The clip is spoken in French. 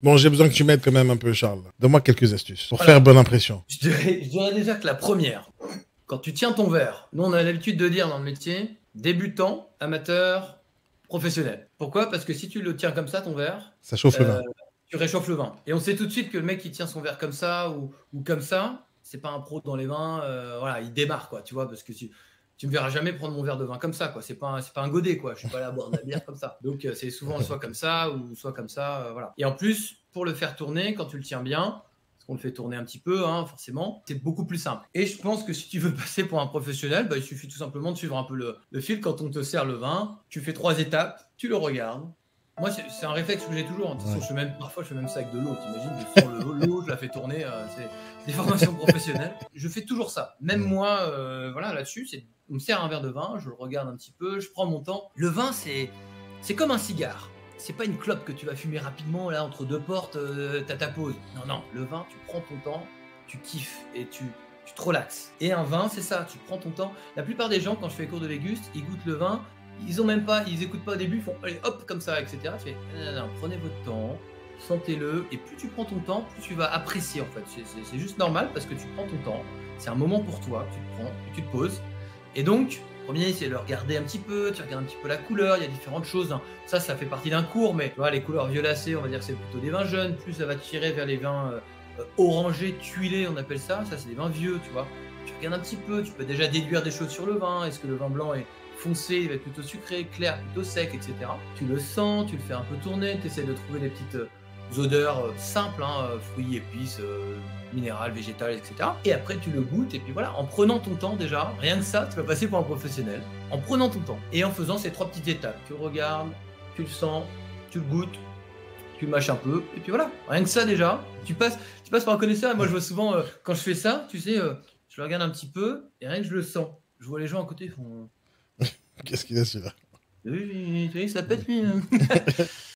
Bon, j'ai besoin que tu m'aides quand même un peu, Charles. Donne-moi quelques astuces pour Voilà. faire bonne impression. Je dirais déjà que la première, quand tu tiens ton verre, nous on a l'habitude de dire dans le métier, débutant, amateur, professionnel. Pourquoi? Parce que si tu le tiens comme ça, ton verre, Ça chauffe le euh, vin. tu réchauffes le vin. Et on sait tout de suite que le mec qui tient son verre comme ça ou comme ça, c'est pas un pro dans les vins. Voilà, il démarre, quoi, tu vois, parce que tu me verras jamais prendre mon verre de vin comme ça, quoi. C'est pas un godet, quoi. Je suis pas là à boire de la bière comme ça. Donc c'est souvent soit comme ça ou soit comme ça, voilà. Et en plus, pour le faire tourner, quand tu le tiens bien, parce qu'on le fait tourner un petit peu, hein, forcément, c'est beaucoup plus simple. Et je pense que si tu veux passer pour un professionnel, bah, il suffit tout simplement de suivre un peu le fil. Quand on te sert le vin, tu fais 3 étapes, tu le regardes. Moi, c'est un réflexe que j'ai toujours. De toute façon, parfois, je fais même ça avec de l'eau. T'imagines, je sors l'eau, je la fais tourner. C'est des formations professionnelles. Je fais toujours ça. Même moi, voilà, là-dessus, on me sert un verre de vin, je le regarde un petit peu, je prends mon temps. Le vin, c'est comme un cigare. C'est pas une clope que tu vas fumer rapidement là entre deux portes, t'as ta pause. Non, non, le vin, tu prends ton temps, tu kiffes et tu te relaxes. Et un vin, c'est ça, tu prends ton temps. La plupart des gens, quand je fais les cours de léguste, ils goûtent le vin, ils écoutent pas au début, ils font allez hop comme ça, etc. Tu fais non, non, prenez votre temps, sentez-le, et plus tu prends ton temps, plus tu vas apprécier en fait. C'est juste normal parce que tu prends ton temps. C'est un moment pour toi, tu te prends, tu te poses. Et donc, premier, c'est de le regarder un petit peu, tu regardes un petit peu la couleur, il y a différentes choses, hein. Ça fait partie d'un cours, mais tu vois, les couleurs violacées, on va dire que c'est plutôt des vins jeunes, plus ça va tirer vers les vins orangés, tuilés, on appelle ça. Ça, c'est des vins vieux, tu vois. Tu regardes un petit peu, tu peux déjà déduire des choses sur le vin. Est-ce que le vin blanc est foncé, il va être plutôt sucré, clair, plutôt sec, etc. Tu le sens, tu le fais un peu tourner, tu essaies de trouver des petites odeurs simples, hein, fruits, épices, minérales, végétales, etc. Et après, tu le goûtes, et puis voilà, en prenant ton temps déjà, rien que ça, tu vas passer pour un professionnel, en prenant ton temps, et en faisant ces 3 petites étapes. Tu le regardes, tu le sens, tu le goûtes, tu le mâches un peu, et puis voilà, rien que ça déjà, tu passes par un connaisseur, et moi je vois souvent, quand je fais ça, tu sais, je le regarde un petit peu, et rien que je le sens. Je vois les gens à côté, ils font... Qu'est-ce qu'il a celui-là? Oui, oui, oui, ça pète lui, hein.